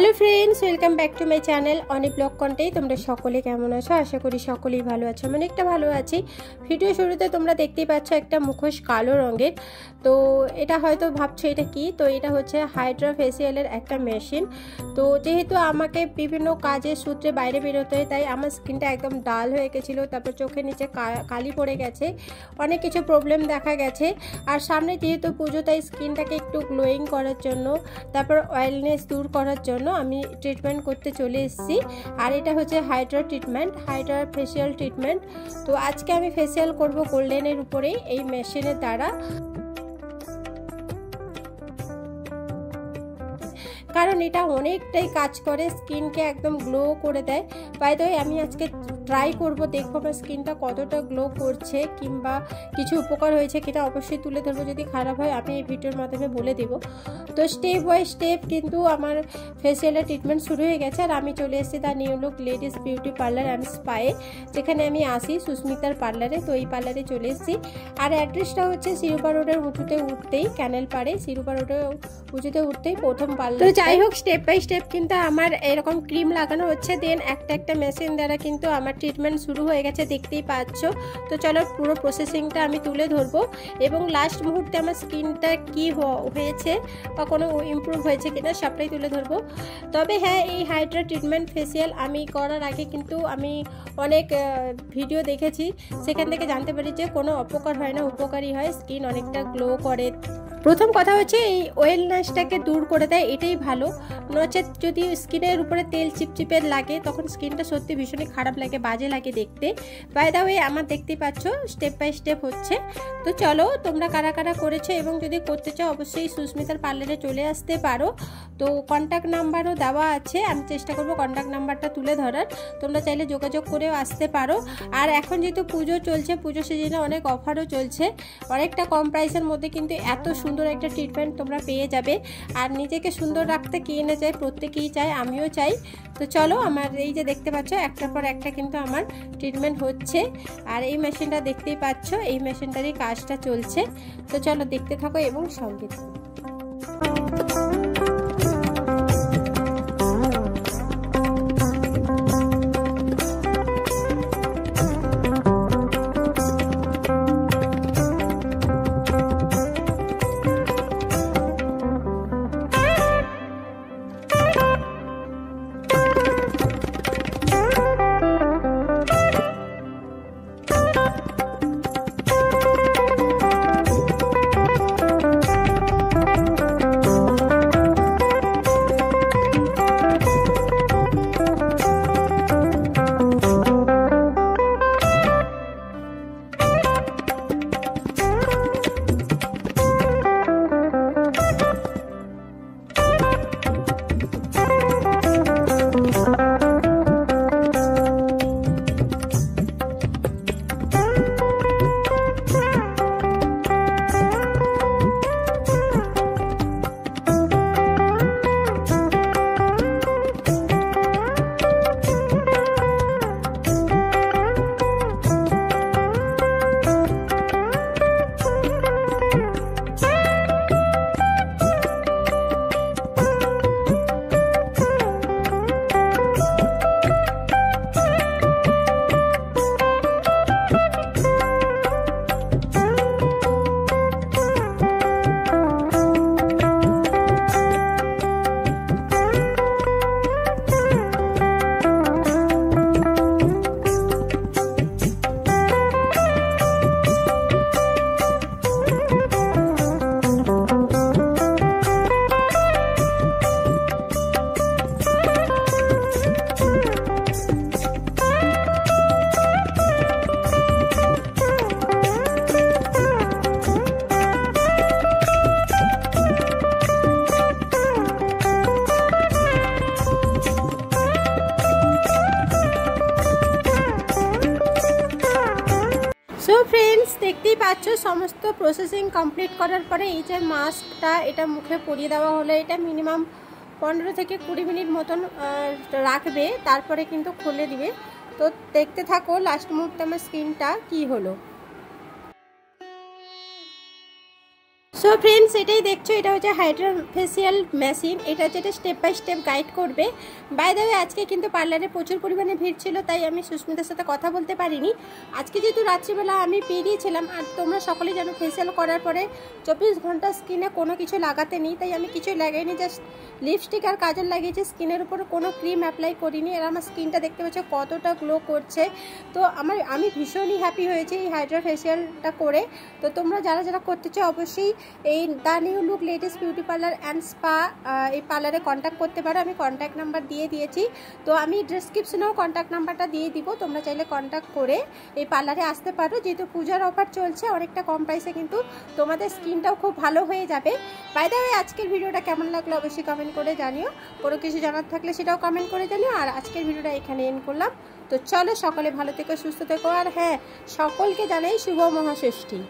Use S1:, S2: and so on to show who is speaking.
S1: Hello friends, welcome back to my channel Oni blog content. তোমরা সকলে কেমন আছো? আশা করি সকলেই ভালো আছো। আমি অনেকটা ভালো আছি। ভিডিও শুরুতে তোমরা দেখতেই পাচ্ছ একটা মুখোশ কালো রঙের। তো এটা হয়তো ভাবছো এটা কি, তো এটা হচ্ছে হাইড্রা ফেসিয়ালের একটা মেশিন। তো যেহেতু আমাকে বিভিন্ন কাজের সূত্রে বাইরে বেরোতে হয়, তাই আমার স্কিনটা একদম ডাল হয়ে গেছিলো, তারপর চোখের নিচে কালি পড়ে গেছে, অনেক কিছু প্রবলেম দেখা গেছে। আর সামনে যেহেতু পুজো, তাই স্কিনটাকে একটু গ্লোয়িং করার জন্য, তারপর অয়েলনেস দূর করার জন্য আমি ট্রিটমেন্ট করতে চলে এসেছি। আর এটা হচ্ছে Hydra treatment, Hydra facial treatment. তো আজকে আমি ফেসিয়াল করব গোল্ডেনের উপরেই এই মেশিনের দ্বারা, কারণ এটা অনেকটাই কাজ করে, স্কিনকে একদম গ্লো করে দেয়। বাই দ্য ওয়ে, আমি আজকে ট্রাই করব, দেখবো আমার স্কিনটা কতটা গ্লো করছে কিংবা কিছু উপকার হয়েছে কিনা, অবশ্যই তুলে ধরবো। যদি খারাপ হয় আমি এই ভিডিওর মাধ্যমে বলে দেবো। তো স্টেপ বাই স্টেপ কিন্তু আমার ফেসিয়ালের ট্রিটমেন্ট শুরু হয়ে গেছে। আর আমি চলে এসেছি the new look ladies beauty parlour and স্পায়ে, যেখানে আমি আসি সুস্মিতার পার্লারে। তো এই পার্লারে চলে এসেছি। আর অ্যাড্রেসটা হচ্ছে শিরোপা রোডের উঁচুতে উঠতেই, ক্যানেল পাড়ে শিরোপা রোডের উঁচুতে উঠতেই প্রথম পার্লার। তো যাই হোক, স্টেপ বাই স্টেপ কিন্তু আমার এরকম ক্রিম লাগানো হচ্ছে, দেন একটা একটা মেশিন দ্বারা কিন্তু আমার ট্রিটমেন্ট শুরু হয়ে গেছে, দেখতেই পাচ্ছ। তো চলো পুরো প্রসেসিংটা আমি তুলে ধরবো এবং লাস্ট মুহূর্তে আমার স্কিনটা কি হয়েছে বা কোনো ইমপ্রুভ হয়েছে কিনা সবটাই তুলে ধরবো। তবে হ্যাঁ, এই হাইড্রা ট্রিটমেন্ট ফেসিয়াল আমি করার আগে কিন্তু আমি অনেক ভিডিও দেখেছি, সেখান থেকে জানতে পারি যে কোনো অপকার হয় না, উপকারী হয়, স্কিন অনেকটা গ্লো করে। প্রথম কথা হচ্ছে এই ওয়েলনেসটাকে দূর করে দেয়, এটাই ভালো। নচেত যদি স্কিনের উপরে তেল চিপচিপের লাগে, তখন স্কিনটা সত্যি ভীষণই খারাপ লাগে, বাজে লাগে দেখতে। বাই দ্য ওয়ে, আমার দেখতেই পাচ্ছ স্টেপ বাই স্টেপ হচ্ছে। তো চলো, তোমরা কারা কারা করেছো এবং যদি করতে চাও অবশ্যই সুস্মিতার পার্লারে চলে আসতে পারো। তো কন্ট্যাক্ট নাম্বারও দেওয়া আছে, আমি চেষ্টা করবো কন্ট্যাক্ট নাম্বারটা তুলে ধরার। তোমরা চাইলে যোগাযোগ করেও আসতে পারো। আর এখন যেহেতু পুজো চলছে, পুজো সিজনে অনেক অফারও চলছে, অনেকটা কম প্রাইসের মধ্যে কিন্তু এত সুন্দর একটা ট্রিটমেন্ট তোমরা পেয়ে যাবে। আর নিজেকে সুন্দর রাখতে কে না চায়, প্রত্যেকেই চায়, আমিও চাই। তো চলো, আমার এই যে দেখতে পাচ্ছ একটার পর একটা কিন্তু আমার ট্রিটমেন্ট হচ্ছে। আর এই মেশিনটা দেখতেই পাচ্ছ, এই মেশিনটারই কাজটা চলছে। তো চলো দেখতে থাকো এবং সঙ্গে থাকো। সো ফ্রেন্ডস, দেখতেই পাচ্ছ সমস্ত প্রসেসিং কমপ্লিট করার পরে এই যে মাস্কটা, এটা মুখে পরিয়ে দেওয়া হলো। এটা মিনিমাম 15 থেকে 20 মিনিট মতন রাখবে, তারপরে কিন্তু খুলে দিবে। তো দেখতে থাকো লাস্ট মুহূর্তে আমার স্কিনটা কি হলো। সো ফ্রেন্ডস, এটাই দেখছো, এটা হচ্ছে হাইড্রা ফেসিয়াল মেশিন। এটা হচ্ছে এটা স্টেপ বাই স্টেপ গাইড করবে। বাই দ্য ওয়ে, আজকে কিন্তু পার্লারে প্রচুর পরিমাণে ভিড় ছিল, তাই আমি সুস্মিতার সাথে কথা বলতে পারিনি। আজকে যেহেতু রাত্রিবেলা আমি পেরিয়েছিলাম, আর তোমরা সকলেই জানো ফেসিয়াল করার পরে 24 ঘন্টা স্কিনে কোনো কিছু লাগাতে নেই, তাই আমি কিছুই লাগাইনি, জাস্ট লিপস্টিক আর কাজল লাগিয়েছি। স্কিনের উপরে কোনো ক্রিম অ্যাপ্লাই করিনি। আর আমার স্কিনটা দেখতে পাচ্ছ কতটা গ্লো করছে। তো আমি ভীষণই হ্যাপি হয়েছি এই হাইড্রা ফেসিয়ালটা করে। তো তোমরা যারা যারা করতে চাও অবশ্যই এই the new look latest beauty parlour and spa এই পার্লারে কন্ট্যাক্ট করতে পারো। আমি কন্ট্যাক্ট নাম্বার দিয়ে দিয়েছি, তো আমি ডিসক্রিপশনেও কন্ট্যাক্ট নাম্বারটা দিয়ে দিব। তোমরা চাইলে কন্ট্যাক্ট করে এই পার্লারে আসতে পারো। যেহেতু পূজার অফার চলছে, অনেকটা কম প্রাইসে কিন্তু তোমাদের স্কিনটাও খুব ভালো হয়ে যাবে। বাই দ্য ওয়ে, আজকের ভিডিওটা কেমন লাগলো অবশ্যই কমেন্ট করে জানিও। কোনো কিছু জানার থাকলে সেটাও কমেন্ট করে জানিও। আর আজকের ভিডিওটা এখানে এন্ড করলাম। তো চলো, সকলে ভালো থেকো, সুস্থ থেকো। আর হ্যাঁ, সকলকে জানাই শুভ মহাষষ্ঠী।